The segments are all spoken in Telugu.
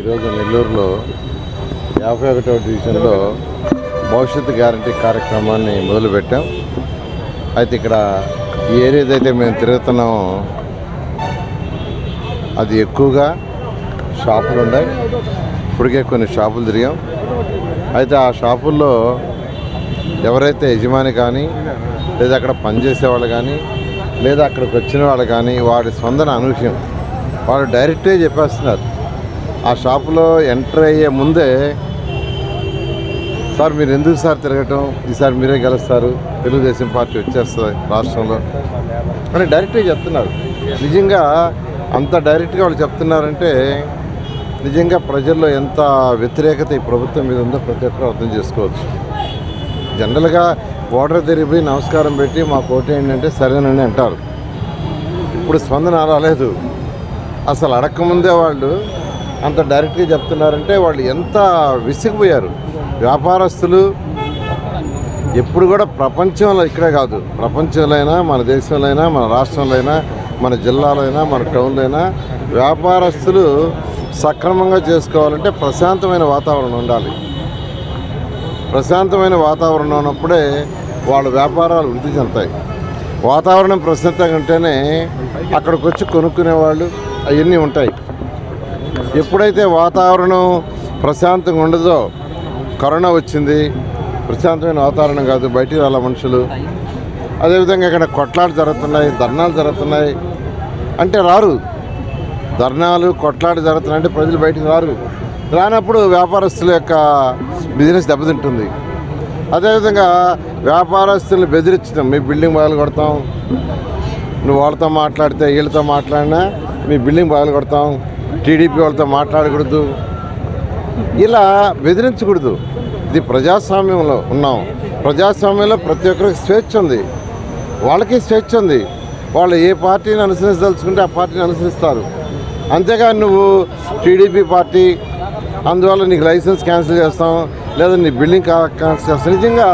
ఈరోజు నెల్లూరులో 51వ డివిజన్లో భవిష్యత్తు గ్యారంటీ కార్యక్రమాన్ని మొదలుపెట్టాం. అయితే ఇక్కడ ఈ ఏరియాదైతే మేము తిరుగుతున్నామో అది ఎక్కువగా షాపులు ఉన్నాయి. ఇప్పటికే కొన్ని షాపులు తిరిగాం. అయితే ఆ షాపుల్లో ఎవరైతే యజమాని కానీ లేదా అక్కడ పనిచేసే వాళ్ళు కానీ లేదా అక్కడికి వచ్చిన వాళ్ళు కానీ వాడి స్పందన అనూహ్యం. వాళ్ళు డైరెక్ట్గా చెప్పేస్తున్నారు. ఆ షాపులో ఎంటర్ అయ్యే ముందే, సార్ మీరు ఎందుకు సార్ తిరగటం, ఈసారి మీరే గెలుస్తారు, తెలుగుదేశం పార్టీ వచ్చేస్తుంది రాష్ట్రంలో అని డైరెక్ట్గా చెప్తున్నారు. నిజంగా అంత డైరెక్ట్గా వాళ్ళు చెప్తున్నారంటే నిజంగా ప్రజల్లో ఎంత వ్యతిరేకత ఈ ప్రభుత్వం మీద ఉందో ప్రతి ఒక్కరు అర్థం చేసుకోవచ్చు. జనరల్గా ఓటర్ తిరిగి నమస్కారం పెట్టి మాకు ఓటేయండి అంటే సరేనండి అంటారు. ఇప్పుడు స్పందన రాలేదు. అసలు అడగకముందే వాళ్ళు అంత డైరెక్ట్గా చెప్తున్నారంటే వాళ్ళు ఎంత విసిగిపోయారు. వ్యాపారస్తులు ఎప్పుడు కూడా ప్రపంచంలో, ఇక్కడే కాదు ప్రపంచంలో అయినా, మన దేశంలో అయినా, మన రాష్ట్రంలో అయినా, మన జిల్లాలో అయినా, మన టౌన్లో అయినా వ్యాపారస్తులు సక్రమంగా చేసుకోవాలంటే ప్రశాంతమైన వాతావరణం ఉండాలి. ప్రశాంతమైన వాతావరణం ఉన్నప్పుడే వాళ్ళ వ్యాపారాలు వృద్ధి చెందుతాయి. వాతావరణం ప్రశాంతంగా ఉంటేనే అక్కడికి వచ్చి కొనుక్కునేవాళ్ళు అవన్నీ ఉంటాయి. ఎప్పుడైతే వాతావరణం ప్రశాంతంగా ఉండదో, కరోనా వచ్చింది, ప్రశాంతమైన వాతావరణం కాదు, బయటికి రాల మనుషులు. అదేవిధంగా ఇక్కడ కొట్లాటలు జరుగుతున్నాయి, ధర్నాలు జరుగుతున్నాయి అంటే రారు. ధర్నాలు కొట్లాట జరుగుతున్నాయంటే ప్రజలు బయటికి రానప్పుడు వ్యాపారస్తుల యొక్క బిజినెస్ దెబ్బతింటుంది. అదేవిధంగా వ్యాపారస్తులను బెదిరించడం, మీ బిల్డింగ్ బాగా కొడతాం, నువ్వు వాళ్ళతో మాట్లాడితే వీళ్ళతో మాట్లాడినా మీ బిల్డింగ్ బాగా కొడతాం, టీడీపీ వాళ్ళతో మాట్లాడకూడదు, ఇలా బెదిరించకూడదు. ఇది ప్రజాస్వామ్యంలో ఉన్నాం. ప్రజాస్వామ్యంలో ప్రతి ఒక్కరికి స్వేచ్ఛ ఉంది, వాళ్ళకి స్వేచ్ఛ ఉంది. వాళ్ళు ఏ పార్టీని అనుసరించదలుచుకుంటే ఆ పార్టీని అనుసరిస్తారు. అంతేగాని నువ్వు టీడీపీ పార్టీ అందువల్ల నీకు లైసెన్స్ క్యాన్సిల్ చేస్తాం లేదా నీ బిల్డింగ్ క్యాన్సిల్ చేస్తాం. నిజంగా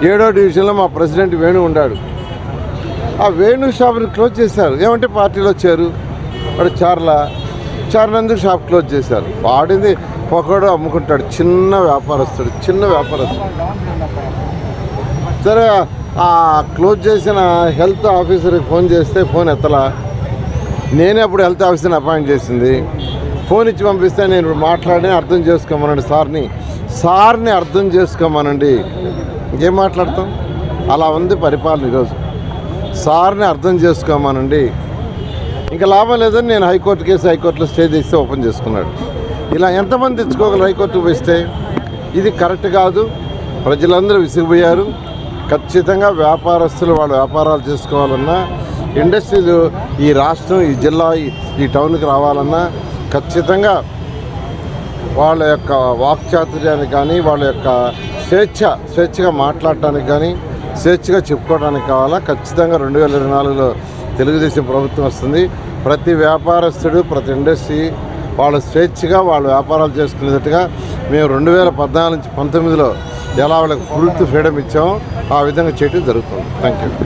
7వ డివిజన్లో మా ప్రెసిడెంట్ వేణు ఉన్నాడు. ఆ వేణు షాప్ని క్లోజ్ చేశారు. ఏమంటే పార్టీలో వచ్చారు, వాడు చార్లందుకు షాప్ క్లోజ్ చేశారు. వాడింది ఒకడు అమ్ముకుంటాడు, చిన్న వ్యాపారస్తుడు. సరే ఆ క్లోజ్ చేసిన హెల్త్ ఆఫీసర్కి ఫోన్ చేస్తే ఫోన్ ఎత్తలా. నేనే అప్పుడు హెల్త్ ఆఫీసర్ని అపాయింట్ చేసింది. ఫోన్ ఇచ్చి పంపిస్తే నేను ఇప్పుడు మాట్లాడి అర్థం చేసుకోమనండి, సార్ని అర్థం చేసుకోమనండి. ఇంకేం మాట్లాడతాం? అలా ఉంది పరిపాలన ఈరోజు. సార్ని అర్థం చేసుకోమనండి. ఇంకా లాభం లేదని నేను హైకోర్టులో స్టే చేస్తే ఓపెన్ చేసుకున్నాడు. ఇలా ఎంతమంది తెచ్చుకోగలరు హైకోర్టుకు పోయిస్తే? ఇది కరెక్ట్ కాదు. ప్రజలందరూ విసిగిపోయారు. ఖచ్చితంగా వ్యాపారస్తులు వాళ్ళ వ్యాపారాలు చేసుకోవాలన్నా, ఇండస్ట్రీలు ఈ రాష్ట్రం, ఈ జిల్లా, ఈ టౌన్కి రావాలన్నా ఖచ్చితంగా వాళ్ళ యొక్క వాక్చాతుర్యానికి కానీ, వాళ్ళ యొక్క స్వేచ్ఛగా మాట్లాడటానికి కానీ, స్వేచ్ఛగా చెప్పుకోవడానికి కావాలా. ఖచ్చితంగా 2024లో తెలుగుదేశం ప్రభుత్వం వస్తుంది. ప్రతి వ్యాపారస్తుడు, ప్రతి ఇండస్ట్రీ వాళ్ళు స్వేచ్ఛగా వాళ్ళ వ్యాపారాలు చేసుకునేటట్టుగా మేము 2014 నుంచి 19లో ఎలా వాళ్ళకి ఫుల్ ఫ్రీడమ్ ఇచ్చామో ఆ విధంగా చేయడం జరుగుతుంది. Thank you.